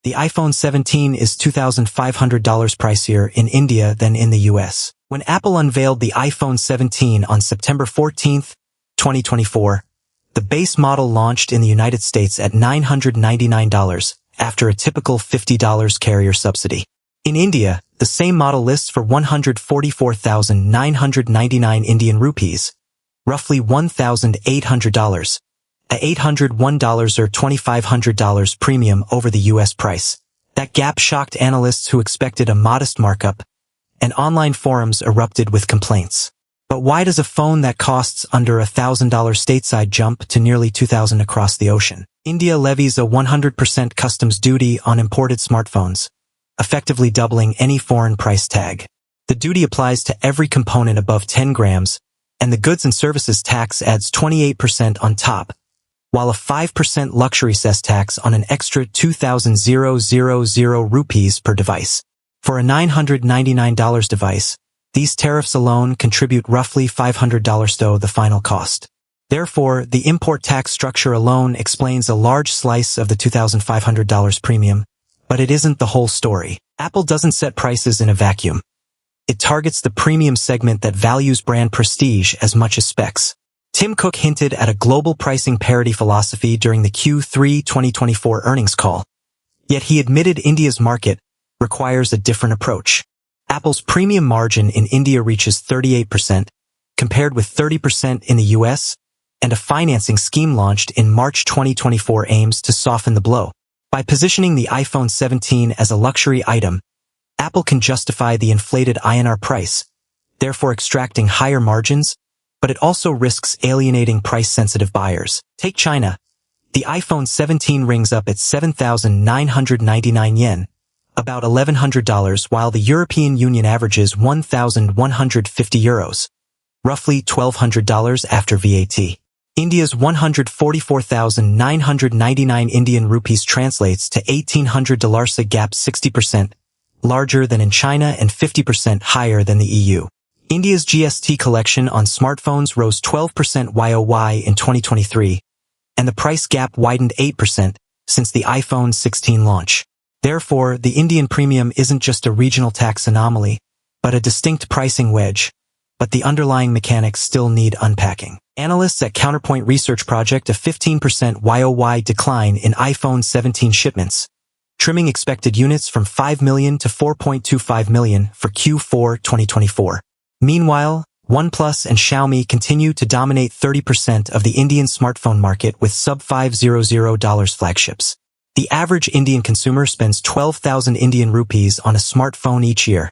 The iPhone 17 is $2,500 pricier in India than in the US. When Apple unveiled the iPhone 17 on September 14, 2024, the base model launched in the United States at $999 after a typical $50 carrier subsidy. In India, the same model lists for 144,999 Indian rupees, roughly $1,800, a $801 or $2,500 premium over the US price. That gap shocked analysts who expected a modest markup, and online forums erupted with complaints. But why does a phone that costs under $1,000 stateside jump to nearly $2,000 across the ocean? India levies a 100% customs duty on imported smartphones, effectively doubling any foreign price tag. The duty applies to every component above 10 grams, and the goods and services tax adds 28% on top, while a 5% luxury cess tax on an extra 2,000 rupees per device. For a $999 device, these tariffs alone contribute roughly $500 to the final cost. Therefore, the import tax structure alone explains a large slice of the $2,500 premium, but it isn't the whole story. Apple doesn't set prices in a vacuum. It targets the premium segment that values brand prestige as much as specs. Tim Cook hinted at a global pricing parity philosophy during the Q3 2024 earnings call. Yet he admitted India's market requires a different approach. Apple's premium margin in India reaches 38%, compared with 30% in the US, and a financing scheme launched in March 2024 aims to soften the blow. By positioning the iPhone 17 as a luxury item, Apple can justify the inflated INR price, therefore extracting higher margins, but it also risks alienating price-sensitive buyers. Take China. The iPhone 17 rings up at 7,999 yen, about $1,100, while the European Union averages 1,150 euros, roughly $1,200 after VAT. India's 144,999 Indian rupees translates to $1,800, a gap 60% larger than in China and 50% higher than the EU. India's GST collection on smartphones rose 12% YOY in 2023, and the price gap widened 8% since the iPhone 16 launch. Therefore, the Indian premium isn't just a regional tax anomaly, but a distinct pricing wedge, but the underlying mechanics still need unpacking. Analysts at Counterpoint research project a 15% YOY decline in iPhone 17 shipments, trimming expected units from 5 million to 4.25 million for Q4 2024. Meanwhile, OnePlus and Xiaomi continue to dominate 30% of the Indian smartphone market with sub-$500 flagships. The average Indian consumer spends 12,000 Indian rupees on a smartphone each year,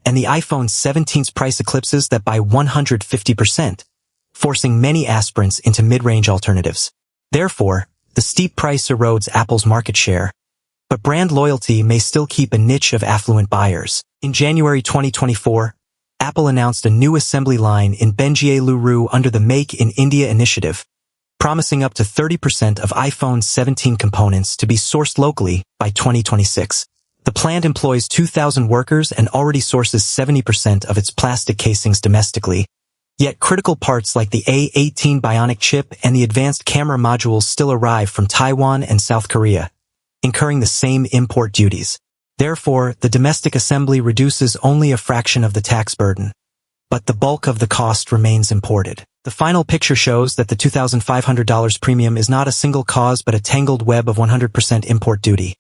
and the iPhone 17's price eclipses that by 150%, forcing many aspirants into mid-range alternatives. Therefore, the steep price erodes Apple's market share, but brand loyalty may still keep a niche of affluent buyers. In January 2024, Apple announced a new assembly line in Bengaluru under the Make in India initiative, promising up to 30% of iPhone 17 components to be sourced locally by 2026. The plant employs 2,000 workers and already sources 70% of its plastic casings domestically, yet critical parts like the A18 Bionic chip and the advanced camera modules still arrive from Taiwan and South Korea, incurring the same import duties. Therefore, the domestic assembly reduces only a fraction of the tax burden, but the bulk of the cost remains imported. The final picture shows that the $2,500 premium is not a single cause but a tangled web of 100% import duty,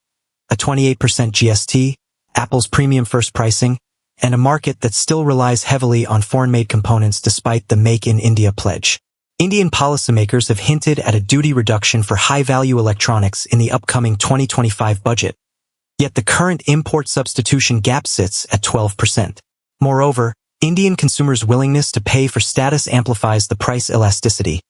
a 28% GST, Apple's premium first pricing, and a market that still relies heavily on foreign-made components despite the Make in India pledge. Indian policymakers have hinted at a duty reduction for high-value electronics in the upcoming 2025 budget, yet the current import substitution gap sits at 12%. Moreover, Indian consumers' willingness to pay for status amplifies the price elasticity.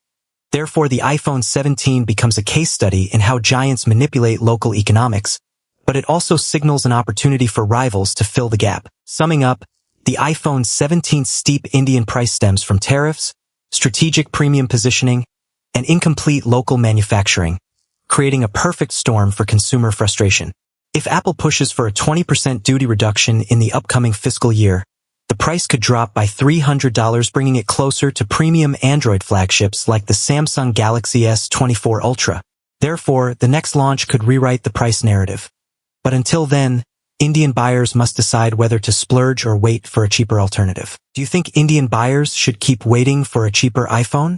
Therefore, the iPhone 17 becomes a case study in how giants manipulate local economics, but it also signals an opportunity for rivals to fill the gap. Summing up, the iPhone 17's steep Indian price stems from tariffs, strategic premium positioning, and incomplete local manufacturing, creating a perfect storm for consumer frustration. If Apple pushes for a 20% duty reduction in the upcoming fiscal year, the price could drop by $300, bringing it closer to premium Android flagships like the Samsung Galaxy S24 Ultra. Therefore, the next launch could rewrite the price narrative. But until then, Indian buyers must decide whether to splurge or wait for a cheaper alternative. Do you think Indian buyers should keep waiting for a cheaper iPhone?